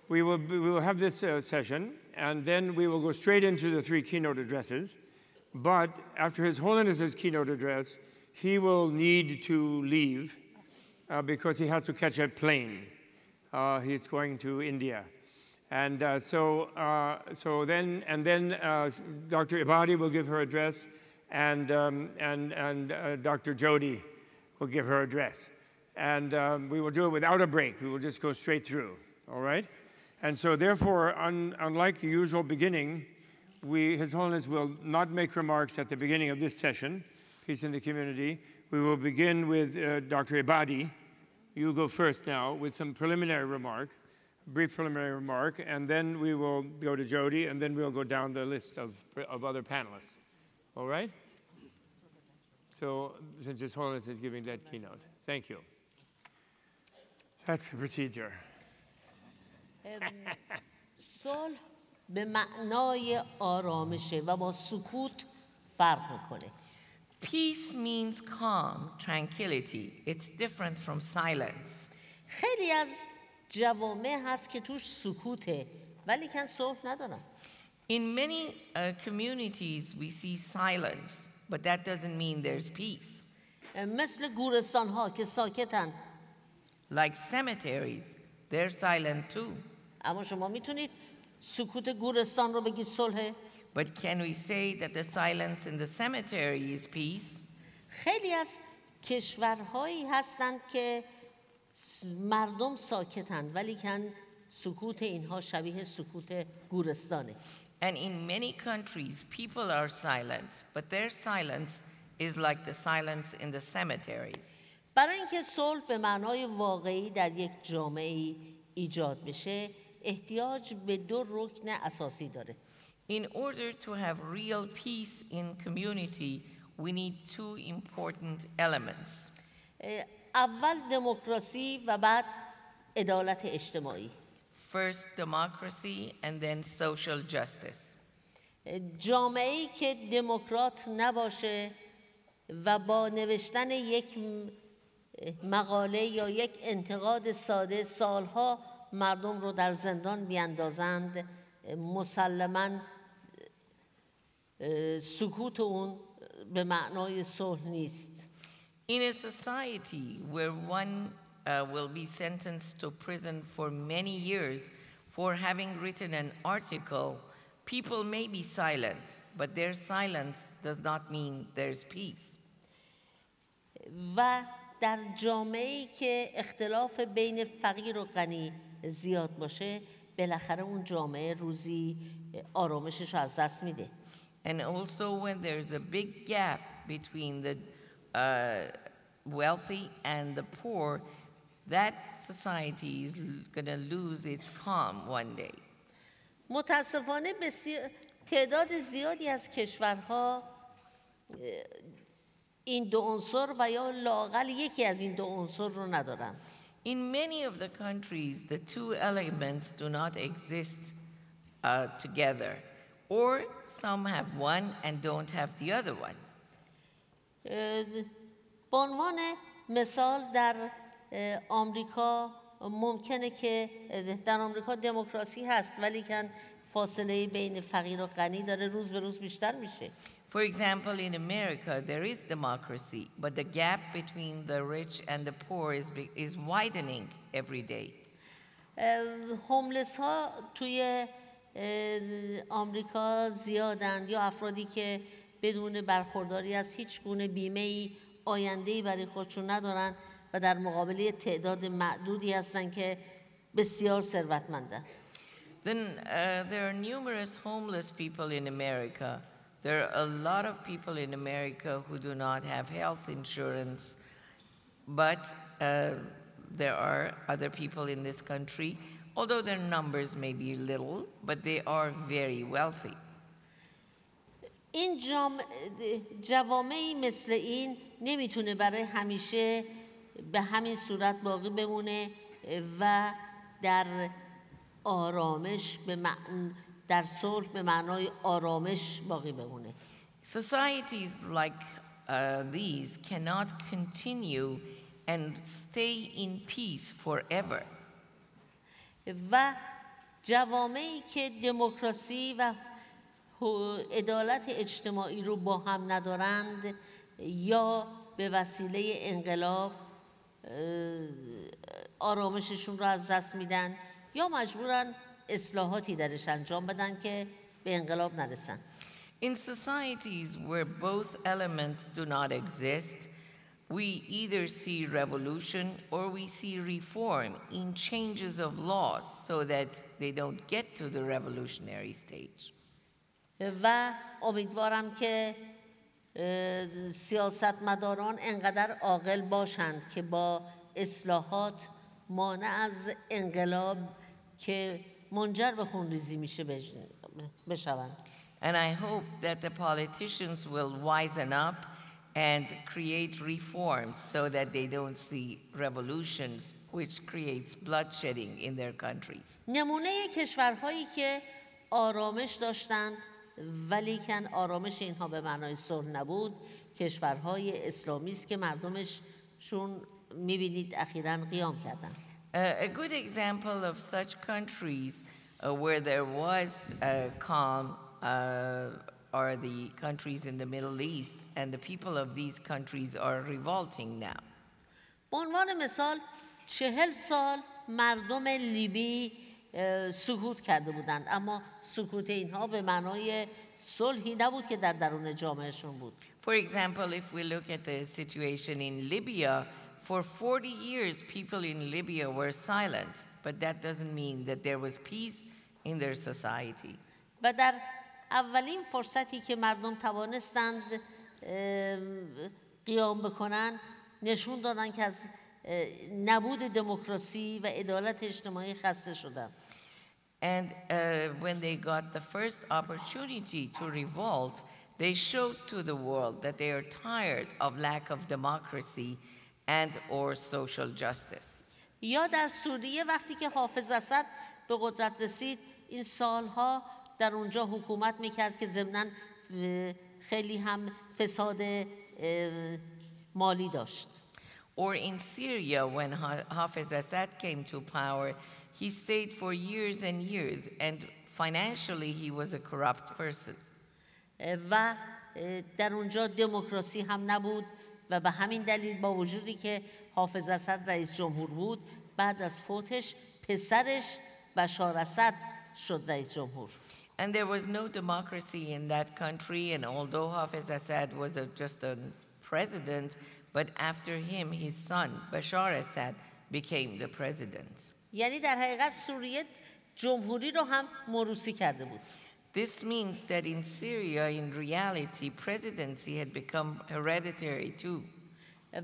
we will have this session, and then we will go straight into the 3 keynote addresses. But after His Holiness's keynote address, he will need to leave because he has to catch a plane. He's going to India. And then Dr. Ebadi will give her address, and Dr. Jody will give her address. And we will do it without a break. We will just go straight through, all right? And so therefore, unlike the usual beginning, His Holiness will not make remarks at the beginning of this session, Peace in the Community. We will begin with Dr. Ebadi. You'll go first now with some preliminary remark, brief preliminary remark, and then we will go to Jody, and then we'll go down the list of other panelists. All right? So, since His Holiness is giving that keynote. Thank you. That's the procedure. صلح به معنای آرامشه و با سکوت فرق میکنه. Peace means calm, tranquility. It's different from silence. خیلی از جوامع هست که توش سکوته ولی کن صلح ندارن. In many communities we see silence, but that doesn't mean there's peace. مثل گورستان ها که ساکتن. Like cemeteries, they're silent too. اما شما میتونید سکوت گورستان رو بگید صلحه؟ But can we say that the silence in the cemetery is peace? خیلی از کشورهایی هستند که مردم ساکتن ولی کن سکوت اینها شبیه سکوت گورستانه. And in many countries people are silent, but their silence is like the silence in the cemetery. برای اینکه صلح به معنای واقعی در یک جامعه ایجاد بشه احتیاج به 2 رکن اساسی داره. In order to have real peace in community, we need 2 important elements. اول دموکراسی و بعد عدالت اجتماعی. First democracy and then social justice. جامعه‌ای که دموکرات نباشه و با نوشتن یک مقاله یا یک انتقاد ساده سالها مردم رو در زندان بیاندازند، مسلماً سکوت اون به معنای صلح نیست. In a society where one will be sentenced to prison for many years for having written an article, people may be silent, but their silence does not mean there's peace. و در جامعه‌ای که اختلاف بین فقیر و غنی زیاد باشه بالاخره اون جامعه روزی آرامشش رو از دست میده. And also when there's a big gap between the wealthy and the poor, that society is going to lose its calm one day. متاسفانه تعداد زیادی از کشورها این 2 عنصر و یا لااقل یکی از این 2 عنصر رو ندارن. In many of the countries, the 2 elements do not exist together, or some have one and don't have the other one. به عنوان مثال در آمریکا ممکنه که در آمریکا دموکراسی هست ولی که فاصله بین فقیر و غنی داره روز به روز بیشتر میشه. For example, in America, there is democracy, but the gap between the rich and the poor is widening every day. هوملس ها توی آمریکا زیادند یا افرادی که بدون برخورداری از هیچ گونه بیمه‌ای آینده‌ای برای خودشون ندارن و در مقابله تعداد معدودی هستن که بسیار ثروتمندن. Then there are numerous homeless people in America. There are a lot of people in America who do not have health insurance, but there are other people in this country, although their numbers may be little, but they are very wealthy. این جوامعی مثل این نمیتونه برای همیشه به همین صورت باقی بمونه و در آرامش در صلح به معنای آرامش باقی بمونه. Societies like these cannot continue and stay in peace forever. و جوامعی که دموکراسی و عدالت اجتماعی رو با هم ندارند یا به وسیله انقلاب آرامششون رو از دست میدن یا مجبورن اصلاحاتی درش انجام بدن که به انقلاب نرسن. In societies where both elements do not exist, we either see revolution or we see reform in changes of laws so that they don't get to the revolutionary stage. و امیدوارم که سیاستمداران انقدر عاقل باشند که با اصلاحات مانع از انقلاب که منجر به خونریزی میشه بشوند. And I hope that the politicians will wisen up and create reforms so that they don't see revolutions which creates bloodshedding in their countries. نمونه کشورهایی که آرامش داشتند ولیکن آرامش اینها به معنای صلح نبود کشورهای اسلامی است که مردمشون میبینید اخیراً قیام کردند. A good example of such countries where there was calm are the countries in the Middle East, and the people of these countries are revolting now. به عنوان مثال 40 سال مردم لیبی سکوت کرده بودند اما سکوت اینها به معنای صلحی نبود که در درون جامعهشون بود. For example, if we look at the situation in Libya, for 40 years people in Libya were silent, but that doesn't mean that there was peace in their society. و در اولین فرصتی که مردم توانستند قیام بکنن نشون دادن که از نبود دموکراسی و عدالت اجتماعی خسته شدن. And when they got the first opportunity to revolt, they showed to the world that they are tired of lack of democracy and or social justice. یا در سوریه وقتی که حافظ اسد به قدرت رسید این سالها در اونجا حکومت میکرد که ضمناً خیلی هم فساد مالی داشت. Or in Syria, when Hafiz Assad came to power, he stayed for years and years, and financially he was a corrupt person. و در اونجا دموکراسی هم نبود و به همین دلیل با وجودی که حافظ اسد رئیس جمهور بود بعد از فوتش پسرش بشار اسد شد رئیس جمهور. And there was no democracy in that country, and although Hafiz Assad was just a president, but after him, his son, Bashar Assad, became the president. یعنی در حقیقت سوریه جمهوری رو هم موروثی کرده بود. This means that in Syria, in reality, presidency had become hereditary too.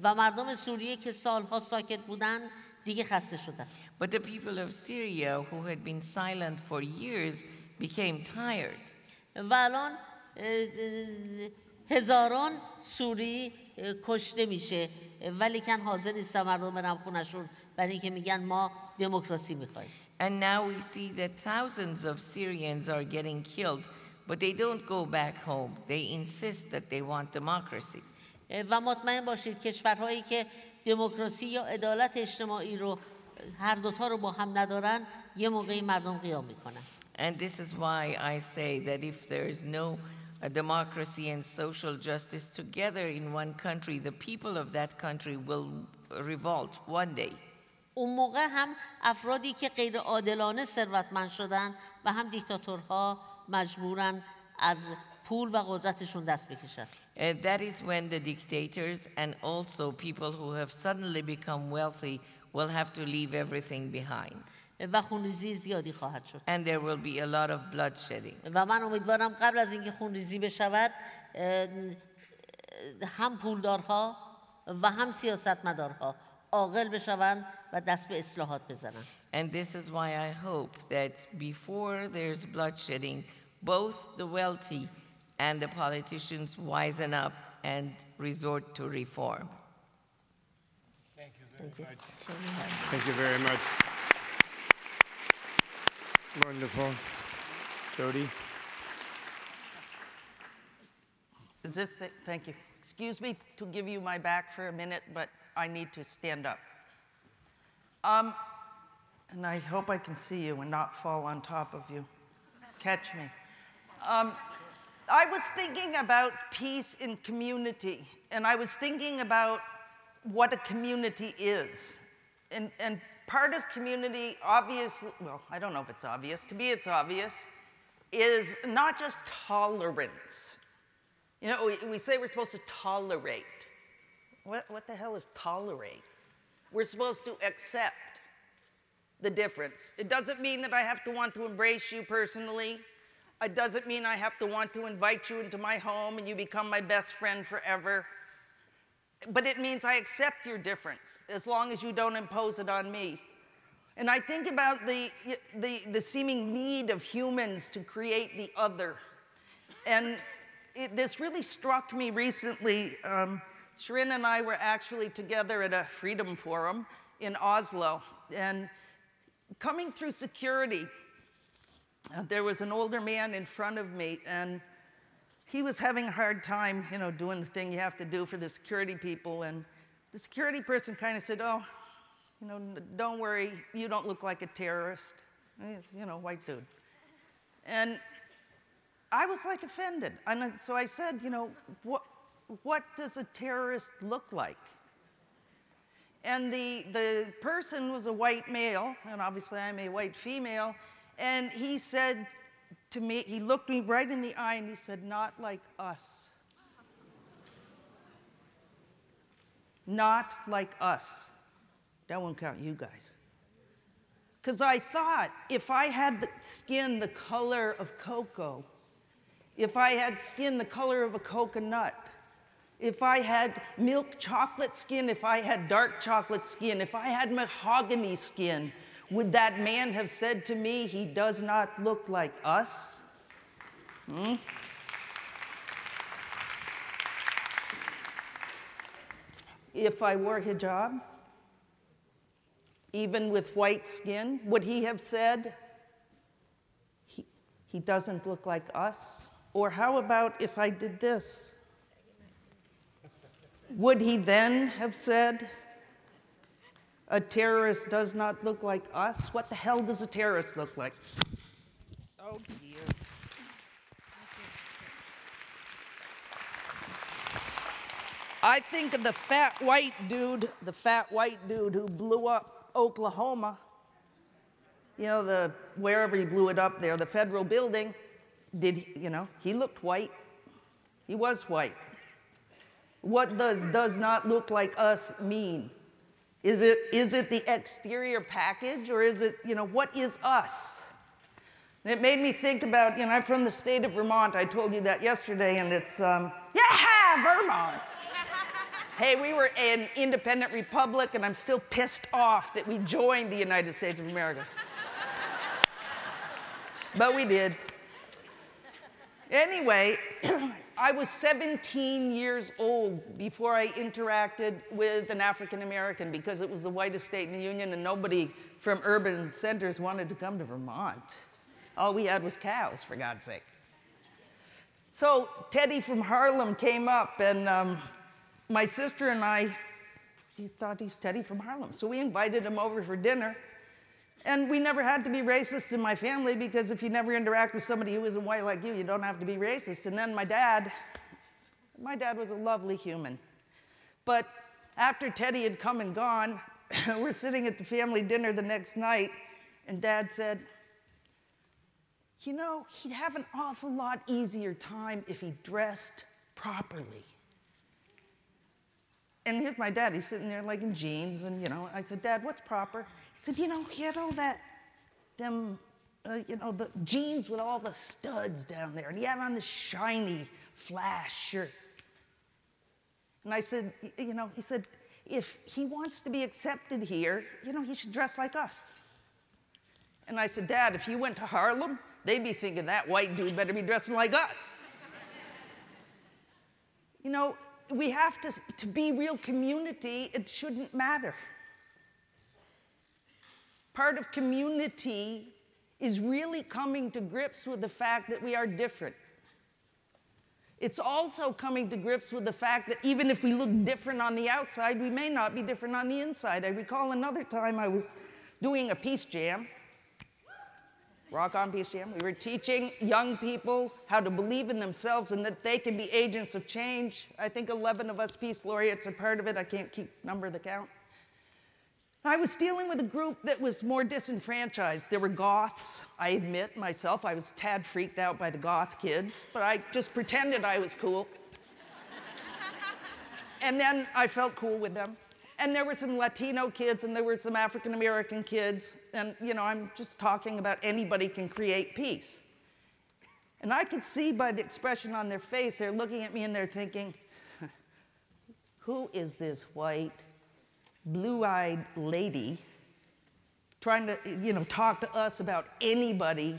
و مردم سوریه که سالها ساکت بودن دیگه خسته شدن. But the people of Syria who had been silent for years became tired. و الان هزاران سوری کشته میشه ولیکن حاضر نیستن مردم برن خونشون برای اینکه میگن ما دموکراسی میخوایم. And now we see that thousands of Syrians are getting killed, but they don't go back home. They insist that they want democracy. و مطمئن باشید کشورهایی که دموکراسی یا عدالت اجتماعی رو هر دوتا رو با هم ندارن یه موقعی مردم قیام میکنن. And this is why I say that if there is no democracy and social justice together in one country, the people of that country will revolt one day. اون موقع هم افرادی که غیر عادلانه ثروتمند شدن و هم دیکتاتورها مجبورن از پول و قدرتشون دست بکشن. That is when the dictators and also people who have suddenly become wealthy will have to leave everything behind. و خونریزی زیادی خواهد شد. And there will be a lot of bloodshedding. و من امیدوارم قبل از اینکه خونریزی بشود هم پولدارها و هم سیاستمدارها عاقل بشوند و دست به اصلاحات بزنند. And this is why I hope that before there's bloodshedding, both the wealthy and the politicians wisen up and resort to reform. Thank you very much. Thank you very much. Wonderful. Jody? Is this the, thank you. Excuse me to give you my back for a minute, but I need to stand up. And I hope I can see you and not fall on top of you. Catch me. I was thinking about peace in community, and I was thinking about what a community is. And part of community, obviously, well, I don't know if it's obvious. To me, it's obvious, is not just tolerance. You know, we say we're supposed to tolerate. What the hell is tolerate? We're supposed to accept the difference. It doesn't mean that I have to want to embrace you personally. It doesn't mean I have to want to invite you into my home and you become my best friend forever. But it means I accept your difference as long as you don't impose it on me. And I think about the seeming need of humans to create the other. And this really struck me recently. Shirin and I were actually together at a freedom forum in Oslo. And coming through security, there was an older man in front of me, and he was having a hard time, you know, doing the thing you have to do for the security people. And the security person kind of said, oh, you know, don't worry, you don't look like a terrorist. And he's, you know, white dude. And I was like offended. And so I said, you know, what does a terrorist look like? And the person was a white male, and obviously I'm a white female, and he said to me, he looked me right in the eye and he said, not like us. Not like us. That won't count you guys. Because I thought, if I had the skin the color of cocoa, if I had skin the color of a coconut, if I had milk chocolate skin, if I had dark chocolate skin, if I had mahogany skin, would that man have said to me, he does not look like us? If I wore hijab, even with white skin, would he have said, he doesn't look like us? Or how about if I did this? Would he then have said, a terrorist does not look like us? What the hell does a terrorist look like? Oh, dear. I think of the fat white dude who blew up Oklahoma. You know, wherever he blew it up there, the federal building. He looked white. He was white. What does not look like us mean? Is it the exterior package, or is it, what is us? And it made me think about, I'm from the state of Vermont. I told you that yesterday, and it's, Vermont. Hey, we were an independent republic, and I'm still pissed off that we joined the United States of America. But we did. Anyway, I was 17 years old before I interacted with an African American, because it was the whitest state in the Union and nobody from urban centers wanted to come to Vermont. All we had was cows, for God's sake. So Teddy from Harlem came up, and my sister and I, she thought he's Teddy from Harlem. So we invited him over for dinner. And we never had to be racist in my family, because if you never interact with somebody who isn't white like you don't have to be racist. And then my dad was a lovely human. But after Teddy had come and gone, we're sitting at the family dinner the next night, and Dad said, he'd have an awful lot easier time if he dressed properly. And here's my dad, he's sitting there like in jeans, and I said, Dad, what's proper? He said, he had all that, the jeans with all the studs down there, and he had on this shiny flash shirt. And I said, he said, if he wants to be accepted here, he should dress like us. And I said, Dad, if you went to Harlem, they'd be thinking that white dude better be dressing like us. We have to be real community, it shouldn't matter. Part of community is really coming to grips with the fact that we are different. It's also coming to grips with the fact that even if we look different on the outside, we may not be different on the inside. I recall another time I was doing a peace jam. Rock on Peace Jam. We were teaching young people how to believe in themselves and that they can be agents of change. I think 11 of us Peace Laureates are part of it. I can't keep the count. I was dealing with a group that was more disenfranchised. There were goths. I admit myself, I was a tad freaked out by the goth kids, but I just pretended I was cool. And then I felt cool with them. And there were some Latino kids and there were some African American kids. And, you know, I'm just talking about anybody can create peace. And I could see by the expression on their face, they're looking at me and they're thinking, who is this white, blue-eyed lady trying to, you know, talk to us about anybody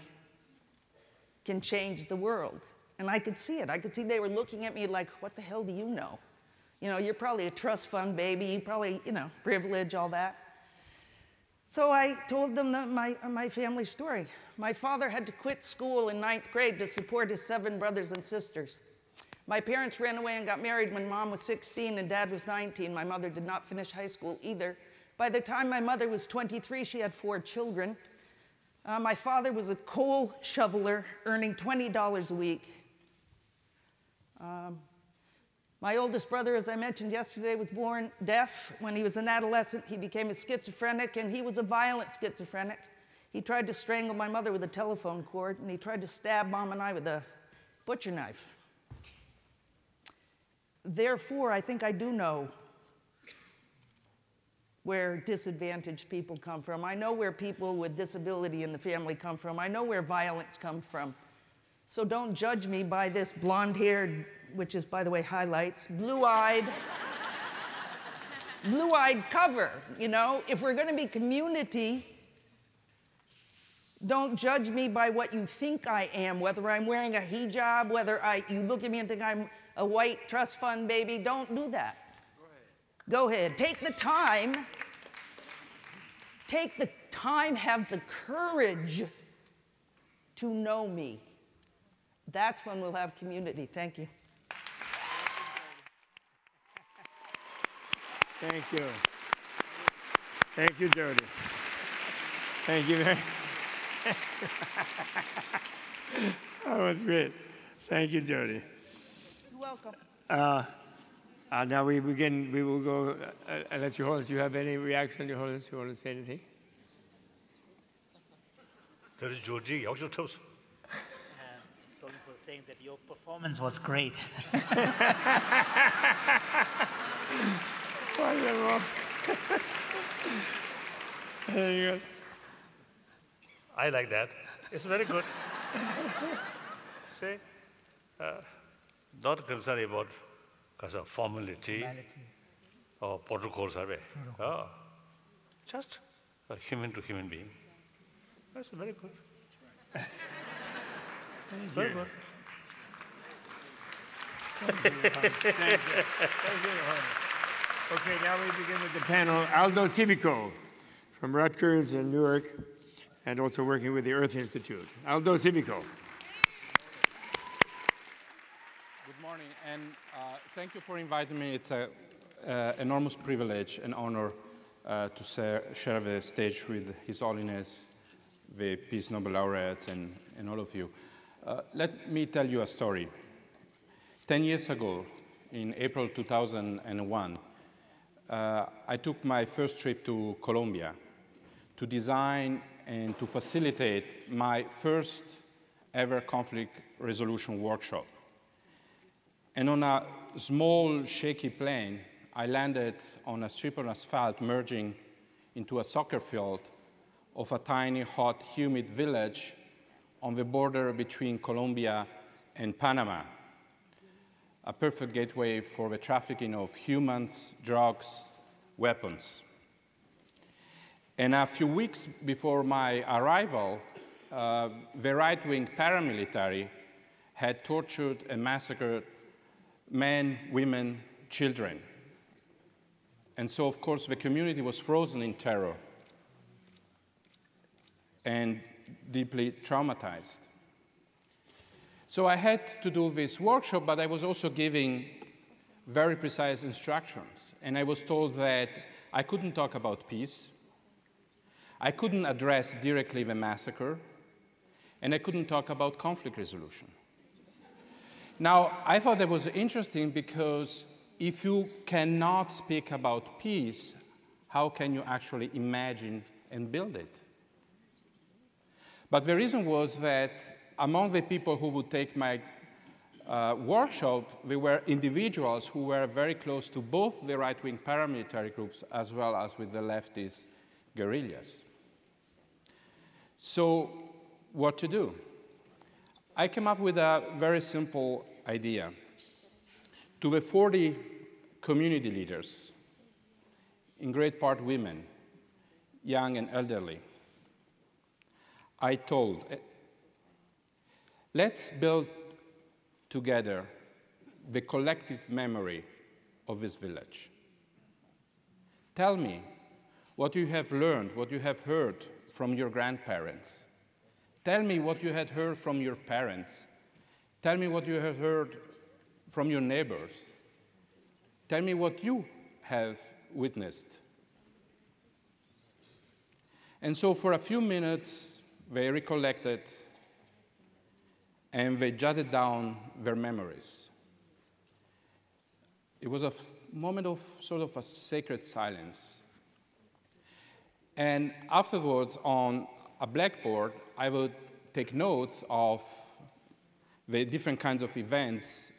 can change the world? And I could see it. I could see they were looking at me like, what the hell do you know? You know, you're probably a trust fund baby, you probably, you know, privilege, all that. So I told them my family story. My father had to quit school in 9th grade to support his 7 brothers and sisters. My parents ran away and got married when Mom was 16 and Dad was 19. My mother did not finish high school either. By the time my mother was 23, she had 4 children. My father was a coal shoveler, earning $20 a week. My oldest brother, as I mentioned yesterday, was born deaf. When he was an adolescent, he became a schizophrenic, and he was a violent schizophrenic. He tried to strangle my mother with a telephone cord, and he tried to stab Mom and I with a butcher knife. Therefore, I think I do know where disadvantaged people come from. I know where people with disability in the family come from. I know where violence comes from. So don't judge me by this blonde-haired, which is, by the way, highlights, blue-eyed cover, you know? If we're gonna be community, don't judge me by what you think I am, whether I'm wearing a hijab, whether you look at me and think I'm a white trust fund baby. Don't do that. Go ahead. Take the time, have the courage to know me. That's when we'll have community. Thank you. Thank you. Thank you, Jody. Thank you very much. That was great. Thank you, Jody. You're welcome. Now we begin, we will go, unless Your Holiness, do you have any reaction, Your Holiness, you want to say anything? That is Jody. Also toast. Solik was saying that your performance was great. Wonderful. Very good. I like that. It's very good. See, not concerned about formality or protocols. Oh, just a human to human being. That's very good. Very good. Thank you. Thank you. Okay, now we begin with the panel. Aldo Civico from Rutgers and Newark, and also working with the Earth Institute. Aldo Civico. Good morning, and thank you for inviting me. It's an enormous privilege and honor to share the stage with His Holiness, the Peace Nobel Laureates, and all of you. Let me tell you a story. 10 years ago, in April 2001, I took my first trip to Colombia to design and to facilitate my first ever conflict resolution workshop. And on a small, shaky plane, I landed on a strip of asphalt merging into a soccer field of a tiny, hot, humid village on the border between Colombia and Panama, a perfect gateway for the trafficking of humans, drugs, weapons. And a few weeks before my arrival, the right-wing paramilitary had tortured and massacred men, women, children. And so, of course, the community was frozen in terror and deeply traumatized. So I had to do this workshop, but I was also giving very precise instructions. And I was told that I couldn't talk about peace. I couldn't address directly the massacre, and I couldn't talk about conflict resolution. Now, I thought that was interesting because if you cannot speak about peace, how can you actually imagine and build it? But the reason was that among the people who would take my workshop, there were individuals who were very close to both the right-wing paramilitary groups as well as with the leftist guerrillas. So what to do? I came up with a very simple idea. To the 40 community leaders, in great part women, young and elderly, I told, let's build together the collective memory of this village. Tell me what you have learned, what you have heard from your grandparents. Tell me what you had heard from your parents. Tell me what you have heard from your neighbors. Tell me what you have witnessed. And so for a few minutes, they recollected and they jotted down their memories. It was a moment of sort of a sacred silence. And afterwards, on a blackboard, I would take notes of the different kinds of events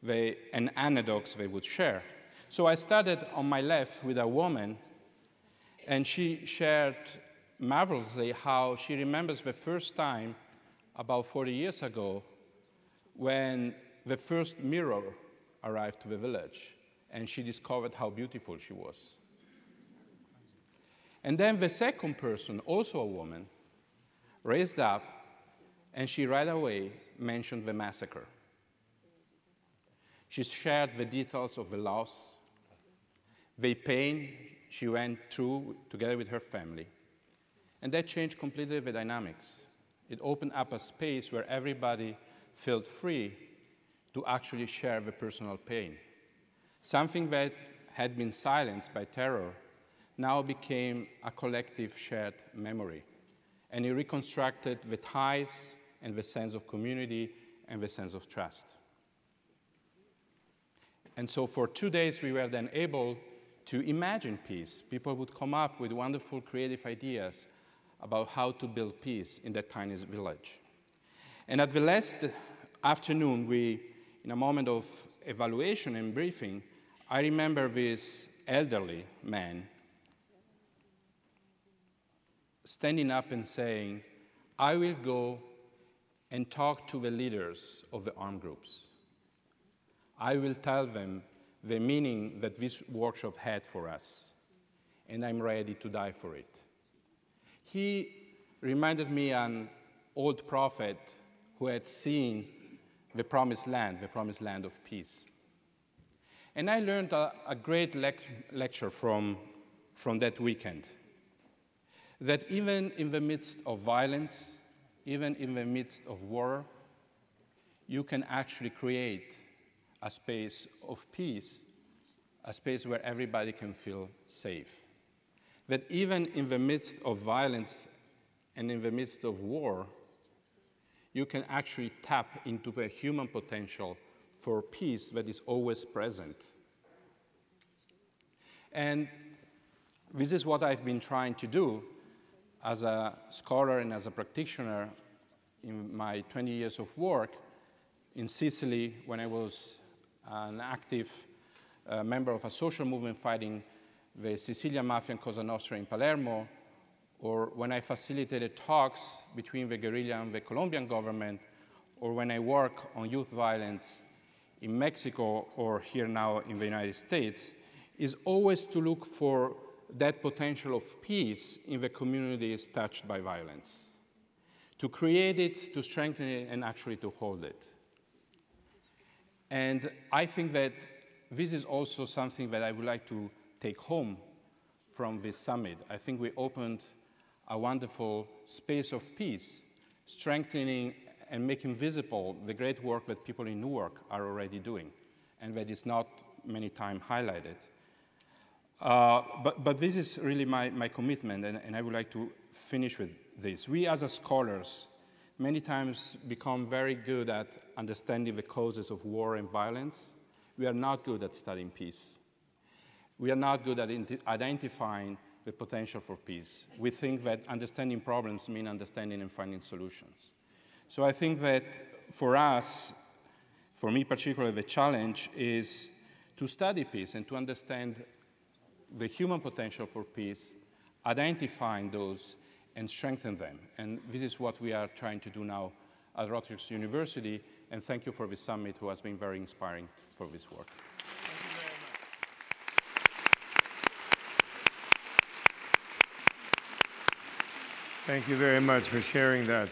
and anecdotes they would share. So I started on my left with a woman, and she shared marvelously how she remembers the first time, about 40 years ago, when the first mirror arrived to the village, and she discovered how beautiful she was. And then the second person, also a woman, raised up, and she right away mentioned the massacre. She shared the details of the loss, the pain she went through together with her family. And that changed completely the dynamics. It opened up a space where everybody felt free to actually share the personal pain. Something that had been silenced by terror now became a collective shared memory. And it reconstructed the ties and the sense of community and the sense of trust. And so for 2 days, we were then able to imagine peace. People would come up with wonderful creative ideas about how to build peace in that tiny village. And at the last afternoon, in a moment of evaluation and briefing, I remember this elderly man standing up and saying, I will go and talk to the leaders of the armed groups. I will tell them the meaning that this workshop had for us, and I'm ready to die for it. He reminded me an old prophet who had seen the promised land of peace. And I learned a great lecture from that weekend, that even in the midst of violence, even in the midst of war, you can actually create a space of peace, a space where everybody can feel safe. That even in the midst of violence and in the midst of war, you can actually tap into the human potential for peace that is always present. And this is what I've been trying to do as a scholar and as a practitioner in my 20 years of work in Sicily, when I was an active member of a social movement fighting the Sicilian Mafia and Cosa Nostra in Palermo, or when I facilitated talks between the guerrilla and the Colombian government, or when I work on youth violence in Mexico or here now in the United States, is always to look for that potential of peace in the communities touched by violence, to create it, to strengthen it, and actually to hold it. And I think that this is also something that I would like to take home from this summit. I think we opened a wonderful space of peace, strengthening and making visible the great work that people in Newark are already doing, and that is not many times highlighted. But this is really my commitment, and I would like to finish with this. We as scholars many times become very good at understanding the causes of war and violence. We are not good at studying peace. We are not good at identifying the potential for peace. We think that understanding problems means understanding and finding solutions. So I think that for us, for me particularly, the challenge is to study peace and to understand the human potential for peace, identifying those and strengthen them. And this is what we are trying to do now at Rutgers University. And thank you for the summit, who has been very inspiring for this work. Thank you very much for sharing that.